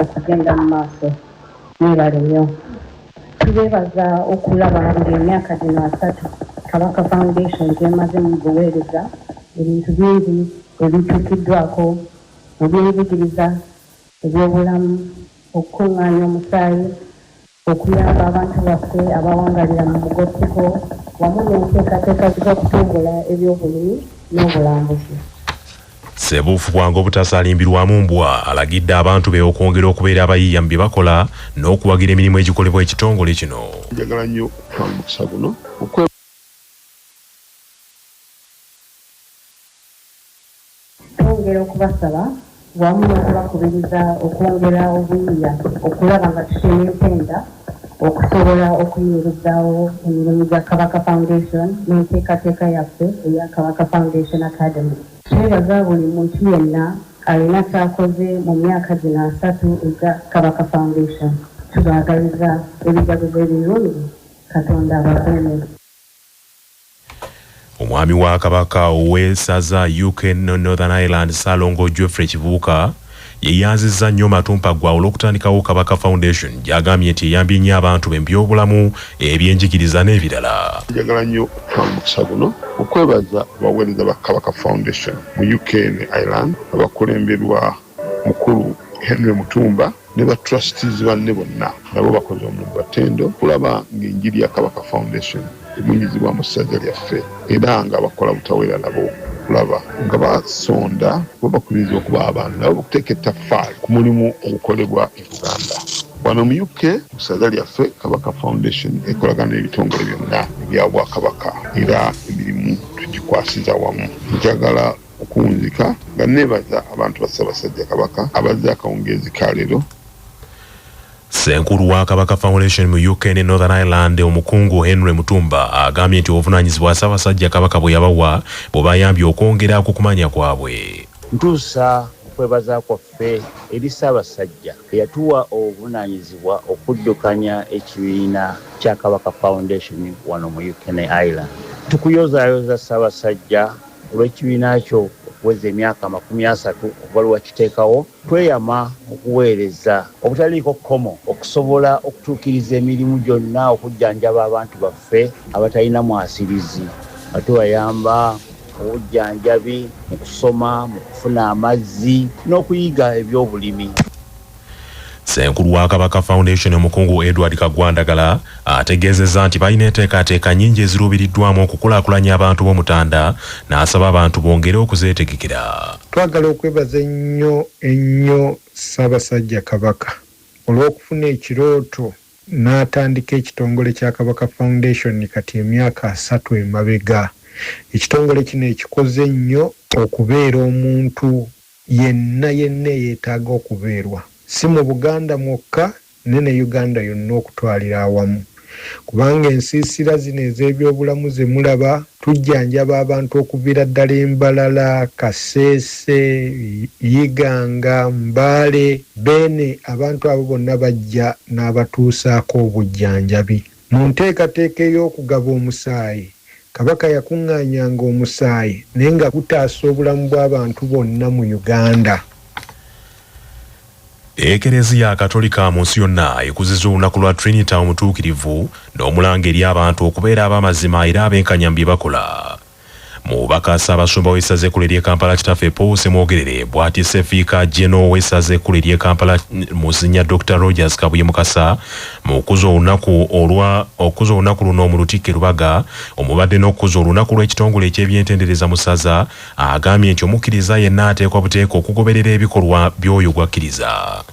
okugenda mu maaso mwebale nnyo tubeebaza okulaba ng'emyaka gino 3 Kabaka Foundation gyemaze mu buweereza ebintu bingi ebituukiddwako mu byenjigiriza ebyobulamu okukungaanya omusaayi okuyamba abantu baffe abawangalira mu mugotteko wamu n'enteekateeka z'okutumbula ebyobulimi n'obulambuzi. Sebuufu bwange obutasalimbirwamu mbwa alagidde abantu be okwongera okubeera abayiiya mu bye bakola n'okuwagira emirimu egikolebwa ekitongole kino. Njagala nnyo okutwala omukisa guno twongera okubasaba wamu n'okubakubiriza okwongera obuyiiya okulaba nga tuteema empenda okusobola okuyimirizaawo emirimu gya Kabaka Foundation n'enteekateeka yaffe eya Kabaka Foundation Academy. Twebaza buli muntu yenna alina ky'akoze mu myaka gino 3 ega Kabaka Foundation. Tubaagaliza ebijaguzo ebirungi Katonda abakuume. Omwami wa Kabaka ow'essaza UK Northern Ireland Salongo Geoffrey Kibuuka yeyanzizza nnyo Matumpa gwa olw'okutandikawo Kabaka Foundation gy'agambye nti eyambye nnyo abantu be mu byobulamu ebyenjigiriza n'ebirala. Njagala nnyo okutwala omukisa guno okwebaza abaweereza ba Kabaka Foundation mu UK ne Ireland abakulemberwa mukulu Henry Mutumba ne ba trustees banne bonna nabo bakoze omulimu batendo kulaba ng'enjiri ya Kabaka Foundation emunyizibwa mu ssaza lyaffe era nga bakola butaweera nabo kulaba nga basonda babakubiriza okuba abantu nabo okuteeka ettaffaali ku mulimu ogukolebwa e Uganda. Wano mu UK mu ssaza lyaffe Kabaka Foundation ekolagana n'ebitongole byonna ebya Bwakabaka era emirimu tugikwasiza wamu. Njagala okuwunzika nga neebaza abantu ba Ssaabasajja Kabaka abazze akawungeezi ka leero. Senkulu wa Kabaka Foundation mu UK ne Northern Ireland omukungu Henry Mutumba agambye nti obuvunaanyizibwa Ssaabasajja Kabaka bwe yabawa bwe bayambye okwongera ku kumanya kwabwe. Ntuusa okwebaza kwaffe eri Ssaabasajja eyatuwa obuvunaanyizibwa okuddukanya ekibiina kya Kabaka Foundation wano mu UK ne Ireland. Tukuyozaayoza Ssaabasajja olw'ekibiina kyo okuweza emyaka 30 okuva lwe wakiteekawo. Tweyama okuweereza obutaliiko kkomo okusobola okutuukiriza emirimu gyonna okujjanjaba abantu baffe abatalina mwasirizi nga tubayamba obujjanjabi mu kusoma mu kufuna amazzi n'okuyiga ebyobulimi. Senkulu wa Kabaka Foundation omukungu Edward Kagwandagala ategeezezza nti balina enteekateeka nnyingi eziruubiriddwamu okukulaakulanya abantu b'Omutanda n'asaba abantu bongere okuzeetegekera. Twagala okwebaza ennyo Ssaabasajja Kabaka olw'okufuna ekirooto n'atandika ekitongole kya Kabaka Foundation kati emyaka 3 emabega. Ekitongole kino ekikoze nnyo okubeera omuntu yenna yeetaaga okubeerwa. Si mu Buganda mwokka ne Uganda yonna okutwalira awamu. Kubanga ensiisira zino ez'ebyobulamu ze mulaba tujjanjaba abantu okuviira ddala Embalala, Kasese, Iganga, Mbale, Bene abantu abo bonna bajja n'abatuusaako obujjanjabi. Mu nteekateeka ey'okugaba omusaayi Kabaka yakuŋŋaanyanga omusaayi naye nga gutaasa obulamu bw'abantu bonna mu Uganda. Ekereziya Katolika mu nsi yonna ekuzizza olunaku lwa Trinity omutuukirivu n'omulanga eri abantu okubeera ab'amazima era abenkanya mu bye bakola. Mubaka Ssaabasumba w'essaza ekkulu ery'e Kampala Kitaffe Paul Semwogerere bw'ati Ssefiika General w'essaza ekkulu ery'e Kampala Muzinnya Dr. Rogers Kabuye Mukasa mu okuza olunaku luno mu Lutikko Lubaga omubadde n'okuza olunaku lw'ekitongole eky'ebyentendereza mu ssaza agambye nti omukkiriza yenna ateekwa buteeka okugoberera ebikolwa by'oyo gw'akkiriza.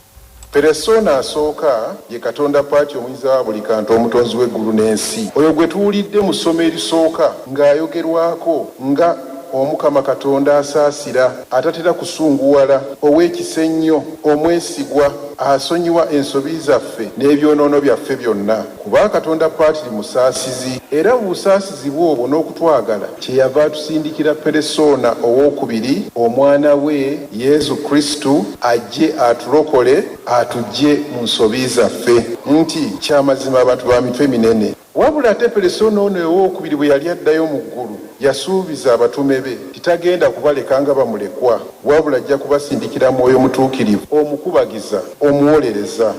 Persona asooka ye Katonda Paati omuyinza wa buli kantu omutonzi w'eggulu n'ensi. Oyo gwe tuwulidde mu ssomo erisooka ng'ayogerwako nga Omukama Katonda asaasira, atatera kusunguwala, ow'ekisa ennyo, omwesigwa, asonyiwa ensobi zaffe n'ebyonoono byaffe byonna. Kuba Katonda Paatiri musaasizi, era mu busaasizi bw'obwo n'okutwagala kyeyava atusindikira Persona owookubiri, omwana we Yesu Kristu ajje atulokole, atugye mu nsobi zaffe. Nti kyamazima abantu ba mitwe minene. Wabula ate Persona ono owookubiri bwe yali addayo mu ggulu yasuubiza abatume be titagenda kubaleka nga bamulekwa wabula ajja kubasindikira mwoyo mutuukirivu omukubagiza omuwolereza.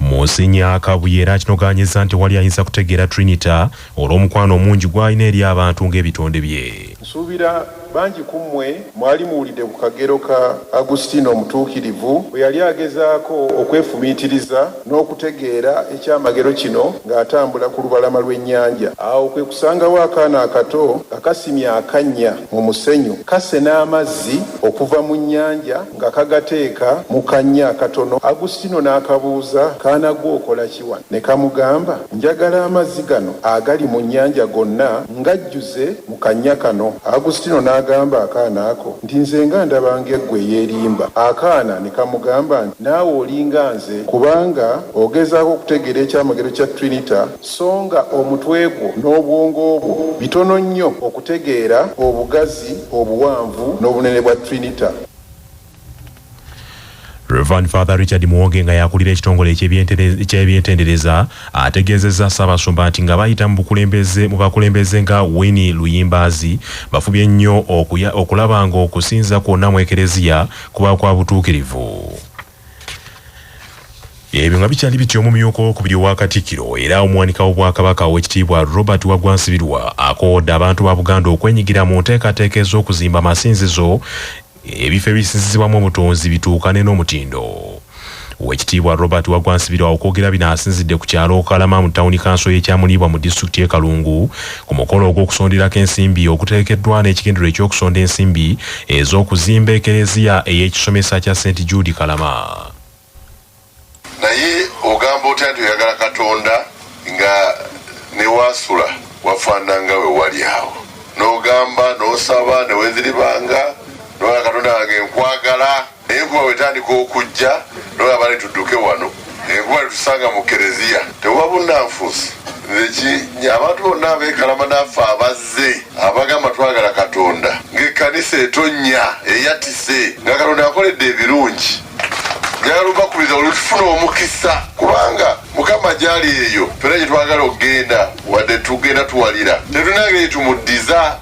Monsinya Kabuye era kinoganyiza nti wali ayinza kutegeera Trinita olw'omukwano omungi gw'alina eri abantu ng'ebitonde bye. Nsuubira bangi ku mmwe mwali muwulidde ku kagero ka Agustino omutuukirivu bwe yali agezaako okwefumiitiriza n'okutegeera ekyamagero kino ng'atambula ku lubalama lw'ennyanja. Awo kwe kusangawo akaana akato nga kasimya akannya mu musenyu kasena amazzi okuva mu nnyanja nga kagateeka mu kannya akatono. Agustino n'akabuuza, kaana gwe okola ki wano? Ne kamugamba, njagala amazzi gano agali mu nnyanja gonna ngajjuze mu kannya kano. Agustino n'agamba akaana ako nti nze nga ndabanga eggwe yeerimba. Akaana ne kamugamba nti naawe olinga nze kubanga ogezaako okutegeera ekyamagero kya Trinita so nga omutwe gwo n'obwongo bwo bitono nnyo okutegeera obugazi, obuwanvu n'obunene bwa Trinita. Reverend Father Richard Muwonge nga yakulira ekitongole eky'ebyentendereza ategeezezza Ssaabasumba nti nga bayita mu bakulembeze nga Winnie Luyimbazi bafubye nnyo okulaba nga okusinza kwonna mu ekereziya kuba kwa butuukirivu. Ebyo nga bikyali bityo omumyuka okubiri owa Katikkiro era omuwanika w'Obwakabaka Oweekitiibwa Robert Waggwa Nsibirwa akoowodde abantu ba Buganda okwenyigira mu nteekateeka ez'okuzimba amasinzizo ebifo ebisinzizibwamu omutonzi bituukane n'omutindo. Oweekitiibwa Robert Waggwa Nsibirwa okwogera bino asinzidde ku kyalo Kalama mu ttawuni kanso y'Ekyamuliibwa mu disitulikiti y'e Kalungu ku mukolo ogw'okusonderako ensimbi okuteekeddwa n'ekigendererwa eky'okusonda ensimbi ez'okuzimba ekereziya ey'ekisomesa kya St. Jude Kalama. Naye ogamba otya nti oyagala Katonda nga ne wasula wafaananga we wali awo n'ogamba n'osaba ne weziribanga n'ola Katonda wange nkwagala naye enkuba wetandika okujja n'olaba ne tudduke wano enkuba ne tusanga mu kereziya tewa bunnanfuusi abantu bonna abeekalama naffe abazze abagamba twagala Katonda ng'ekkanisa etonnya eyatise nga Katonda akoledde ebirungi njagala obakubiriza olutufuna omukisa kubanga Mukama gyali eyo fena gye twagala okgenda wadde tugenda tuwalira tetunagere tumuddiza.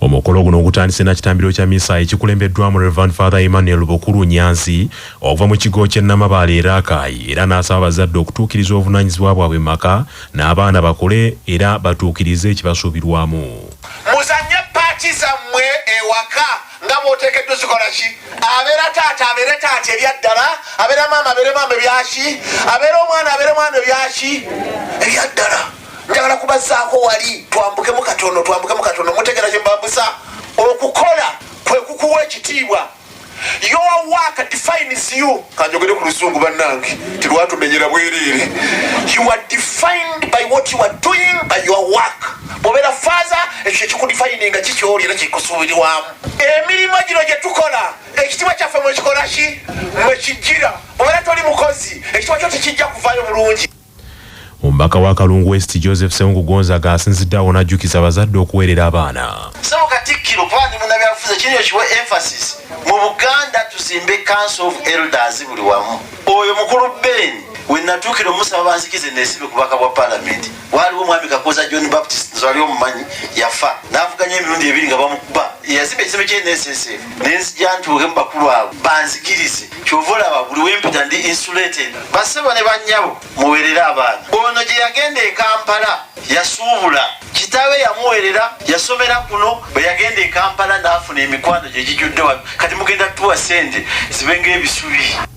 Omukolo guno ogutandise na kitambiro kya misa ekikulembeddwamu Reverend Father Emmanuel Bukuru Nyanzi okuva mu kigo ky'e Namabaale e Rakai era n'asaba abazadde okutuukiriza obuvunaanyizibwa bwabwe mu maka n'abaana bakole era batuukirize ekibasuubirwamu. Muzanye paati zammwe ewaka nga bw'oteekeddwa zikola ki? Abeera taata abeere taata ebyaddala, abeera maama abeere maama ebyaki, abeera omwana abeere mwana ebyaki ebyaddala. Njagala kubazzaako wali twambukemu katono mutegeera kye mbambuza okukola kwe kukuwa ekitiibwa. Your work defines you. Kanjogere ku Luzungu bannange tilwatumenyera bwerere. You are defined by what you are doing by your work. Bobera faza ekyo kikudefininga kikyoli era kikusuubirwamu. Emirimu gino gye tukola ekitiibwa kyaffe mwe kikola ki? Mwe kijjira. Bobera toli mukozi ekitiibwa kyo tekijja kuvaayo bulungi. Omubaka wa Kalungu West Joseph Ssengu Gonzaga asinziddeawo n'ajjukiza abazadde okuweerera abaana. Ssebo Katikkiro pandi munnabyabufuzi kiri ekiwa emphasis mu Buganda tuzimbe Council of Elders buli wamu. Oyo mukulu Ben we natuukira omusaba banzikize neesibe ku bubaka bwa Parliament waaliwo omwami Kakoza John Baptist nzwali omumanyi yafa n'avuganya emirundi ebiri nga bamukuba yazimba ekisebe ky'NSSF nenzija ntuuke mu bakulu abo banzikirize kyova olaba buli wempita ndi insulated baseba ne bannyabo muweerera abaana. Ono gye yagenda e Kampala yasuubula kitaawe yamuweerera yasomera kuno bwe yagenda e Kampala n'afuna emikwano gye gijjudde wano kati mugenda tuwa sente zibe ng'ebisubi.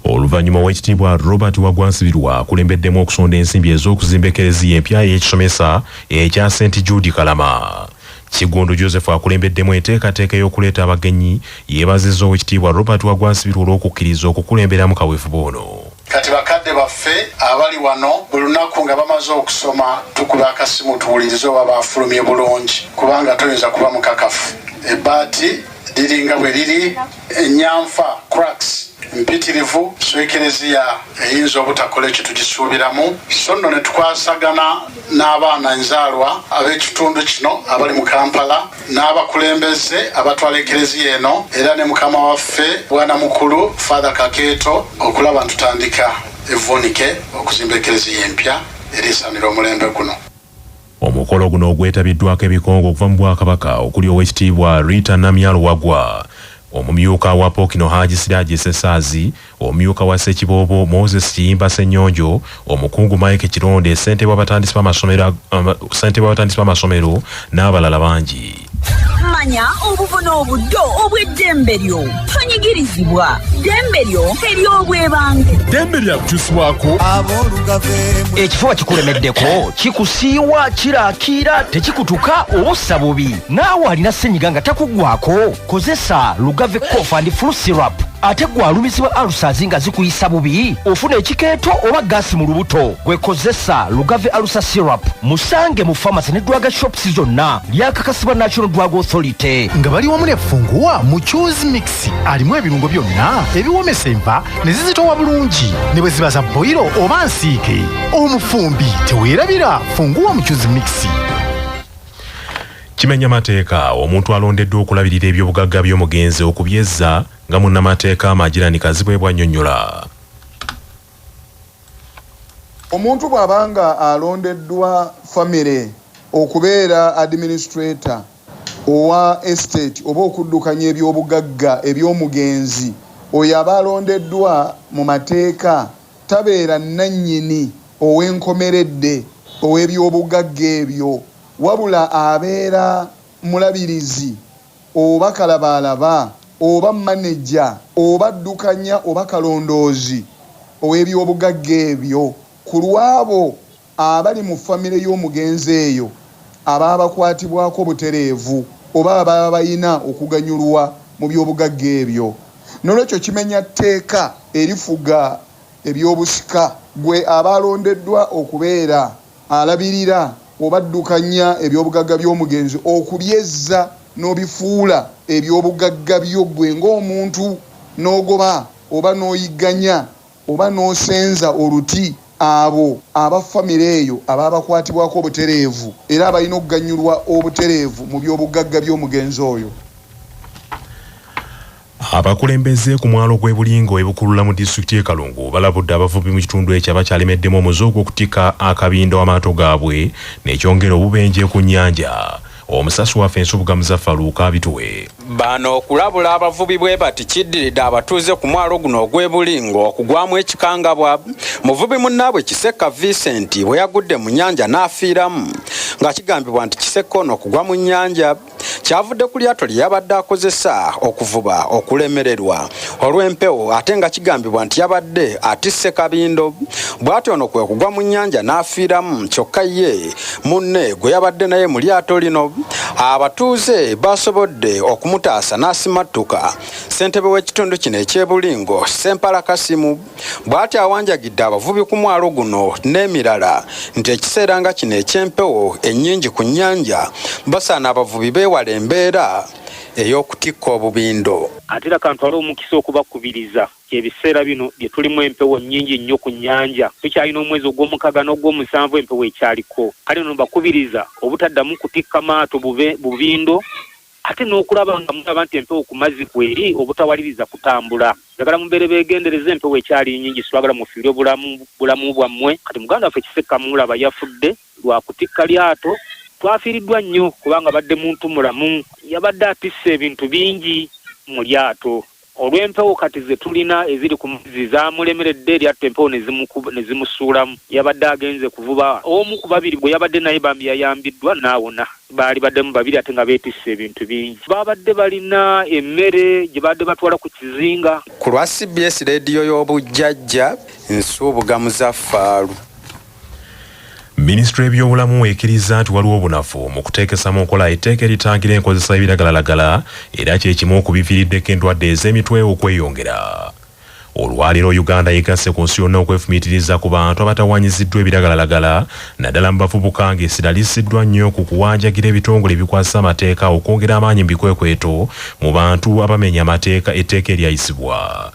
Oluvannyuma w'ekitiibwa Robert Waggwa Nsibirwa akulembeddemu okusonda ensimbi ez'okuzimba ekereziya empya y'ekisomesa ekya St. Jude Kalama. Kigundu Joseph akulembeddemu enteekateeka y'okuleeta abagenyi yeebazizza Oweekitiibwa Robert Waggwa Nsibirwa olw'okukkiriza okukulemberamu kaweefube ono. Kati bakadde baffe abali wano buli lunaku nga bamaze okusoma tukuba akasimu tuwulirize oba baafulumye bulungi kubanga toyinza kuba mukakafu. Ebbaati liringa bwe liri ennyanfa cracks mpitirivu so ekereziya eyinza obutakola ekyo tugisuubiramu. So nno ne tukwasagana n'abaana enzaalwa ab'ekitundu kino abali mu Kampala n'abakulembeze abatwala ekereziya eno era ne mukama waffe bwana mukulu Father Kakeeto okulaba ntutandika evvuunike okuzimba ekereziya empya eriisanira omulembe guno. Omukolo guno ogwetabiddwako ebikongo okuva mu Bwakabaka okuli Oweekitiibwa Rita Namyalo Wagwa, omumyuka wa Pokino Haji Siraje Sesaazi, omumyuka wa Ssekiboobo Moses Kiyimba Ssennyonjo, omukungu Mike Kironde, ssentebe w'abatandisi b'amasomero n'abalala bangi. Manya obuvuna obuddo obw'eddembe lyo tonyigirizibwa ddembe lyo ery'obwebange ddembe lyakukyusibwako ekifuba kikulemeddeko kikusiiwa kiraakira tekikutuka obussa bubi naawe alina ssenyiga nga takuggwako kozesa Lugave Cough and Flu Syrup ate gwalumizibwa alusazi nga zikuyisa bubi ofuna ekikeeto oba gaasi mu lubuto gwekozesa Lugave Alusa Syrup musange mu pharmacy ne drug shops zonna lyakakasibwa National Drug Authority nga bali wamu ne funguwa mu Choose Mix alimu ebirungo byonna ebiwomesa enva ne zizitowa bulungi ne bwe ziba za boiro oba nsiike omufumbi teweerabira funguwa mu Choose Mix. Kimenya mateeka omuntu alondeddwa okulabirira ebyobugagga by'omugenzi okubyezza nga munnamateeka Amagirani Kazibwe bw'annyonnyola. Omuntu bw'abanga alondeddwa famire okubeera administrator owa estate oba okuddukanya ebyobugagga eby'omugenzi oyo aba alondeddwa mu mateeka tabeera nannyini ow'enkomeredde ow'ebyobugagga ebyo wabula abeera mulabirizi oba kalabalaba oba manager oba addukanya oba kalondoozi ow'ebyobugagga ebyo ku lwabo abali mu famire y'omugenzi eyo aba bakwatibwako butereevu oba aba bayina okuganyulwa mu byobugagga ebyo. Nolwekyo kimenya tteeka erifuga ebyobusika gwe aba alondeddwa okubeera alabirira oba addukanya ebyobugagga by'omugenzi okubyezza n'obifuula ebyobugagga byo gwe ng'omuntu n'ogoba oba n'oyigganya oba n'osenza oluti abo aba famire eyo aba bakwatibwako obutereevu era abalina okuganyulwa obutereevu mu byobugagga by'omugenzi oyo. Abakulembeze ku mwalo gw'ebulingo ebukulula mu disitulikiti y'e Kalungu balabudde abavubi mu kitundu ekyo abakyalemeddemu omuze ogw'okutikka akabindo amaato gaabwe n'ekyongera obubenje ku nnyanja. Omusasi waffe Ensubuga Muzaffaluka abituwe. Bano okulabula abavubi bwe bati kiddiridde abatuuze ku mwalo guno ogw'ebulingo okugwamu ekikangabwa muvubi munnaabwe Kiseka Vincent bwe yagudde mu nnyanja n'afiiramu nga kigambibwa nti Kiseka ono okugwa mu nnyanja kyavudde ku lyato lye yabadde akozesa okuvuba okulemererwa olw'empewo ate nga kigambibwa nti yabadde atisse kabindo bw'atyo ono kwe kugwa mu nnyanja n'afiiramu kyokka ye munne gwe yabadde naye mu lyato lino abatuuze basobodde okumutaasa n'asimattuka. Ssentebe w'ekitundu kino eky'ebulingo Sempala Kasimu bw'atyo awanjagidde abavubi ku mwalo guno n'emirala nti ekiseera nga kino eky'empewo ennyingi ku nnyanja basaana abavubi beewala embeera ey'okutikka obubindo. Ate era kantwala omukisa okubakubiriza ebiseera bino bye tulimu empewo nnyingi nnyo ku nnyanja tukyalina omwezi ogw'omukaaga n'ogw'omusanvu empewo ekyaliko kale no bakubiriza obutaddamu kutikka maato bubindo ate n'okulaba nga mulaba nti empewo ku mazzi kweri obutawaliriza kutambula. Njagala mubeere beegendereza empewo ekyali nnyingi twagala mufiire bulamu bwammwe. Kati muganda waffe Kiseka mulaba yafudde lwa kutikka lyato twafiiriddwa nnyo kubanga badde muntu mulamu yabadde atisse ebintu bingi mu lyato. Olw'empewo kati ze tulina eziri ku mazzi zaamulemeredde eryato empewo ne zimusuulamu yabadde agenze kuvuba omu ku babiri bwe yabadde naye bambi yayambiddwa n'awona. Baali baddemu babiri ate nga beetisse ebintu bingi. Babadde balina emmere gye badde batwala ku kizinga. Ku lwa CBS leediyo y'obujjajja Ensubuga Muzaffaalu. Minisitule y'ebyobulamu ekkiriza nti waliwo obunafu mu kuteekesa mu nkola etteeka eritangira enkozesa y'ebiragalalagala era kye kimu okubiviiriddeko endwadde ez'emitwe okweyongera. Olwaleero Uganda yegasse ku nsi yonna okwefumiitiriza ku bantu abatawanyiziddwa ebiragalalagala naddala mu bavubuka ng'essira lissiddwa nnyo ku kuwanjagira ebitongole ebikwasa amateeka okwongera amaanyi mu bikwekweto mu bantu abamenya amateeka etteeka eryayisibwa.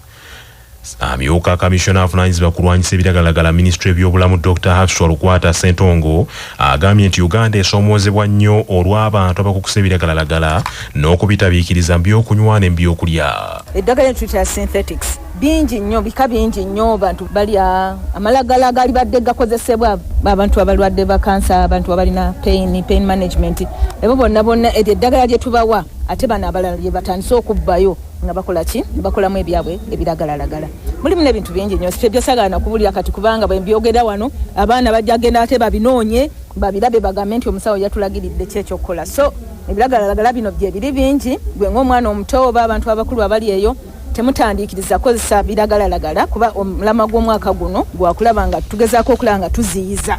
Amyuka Commissioner avunaanyizibwa kulwanyisa ebiragalalagala Ministry y'ebyobulamu Dr. Hafswa Lukwata Ssentongo agambye nti Uganda esoomoozebwa nnyo olw'abantu abakukusa ebiragalalagala n'okubitabiikiriza mu byokunywa ne mu byokulya. Eddagala tuyita synthetics bingi nnyo, bika bingi nnyo, abantu balya amalagala gali badde gakozesebwa abantu abalwadde ba kansa, abantu abalina pain management, ebo bonna eddagala lye tubawa ate bano abalala lye batandise okubbayo nga bakola ki, bakolamu ebyabwe ebiragalalagala. Mulimu n'ebintu bingi nnyo byosagaana kubulira kati kubanga bwe mbyogera wano abaana bajja genda ate babinoonye babirabe bagambe nti omusawo yatulagiridde kyekyokukola. So ebiragalalagala bino bye biri bingi, gwe ng'omwana omuto oba abantu abakulu abali eyo temutandikiriza kozesa biragalalagala kuba omulama gw'omwaka guno gwakulaba nga tugezaako okulaba nga tuziyiza.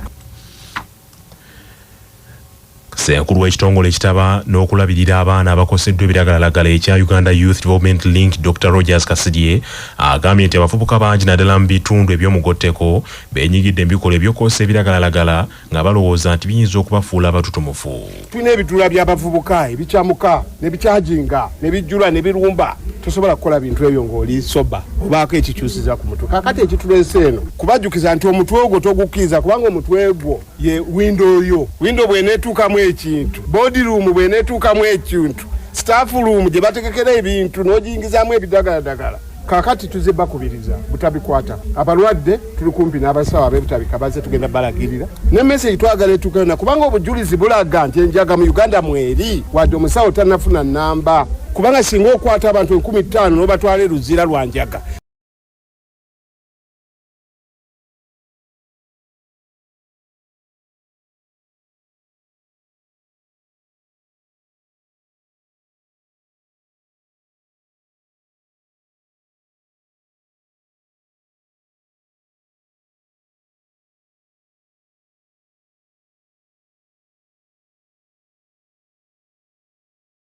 Ssenkulu w'ekitongole ekitaba n'okulabirira abaana abakoseddwa ebiragalalagala ekya Uganda Youth Development Link Dr. Rogers Kasidye agambye nti abavubuka bangi naddala mu bitundu ebyomugotteko beenyigidde mu bikolwa ebyokwozesa ebiragalalagala nga balowooza nti biyinza okubafuula abatutumufu. Tulina ebitula by'abavubuka ebikyamuka ne bikyajinga ne bijjula ne birumba, tosobola kukola bintu ebyo ng'oli soba obaako ekikyusiza ku mutwe. Kakati ekituleese eno kubajjukiza nti omutwe ogwo togukkiriza kubanga omutwe gwo ye windo yo. Windo bw'eneetuukamu ekintu, body room bw'eneetuukamu ekintu, staff room gye bategekera ebintu n'ogiyingizaamu ebidagaladagala. Kakati tuze bakubiriza butabikwata. Abalwadde tuli kumpi n'abasawo ab'ebutabika baze tugenda balagirira. Ne message twagala etuukeyo na kubanga obujulizi bulaga nti enjaga mu Uganda mweri wadde omusawo tannafuna nnamba. Kubanga singa okwata abantu 15,000 n'obatwala eruzira lwa njaga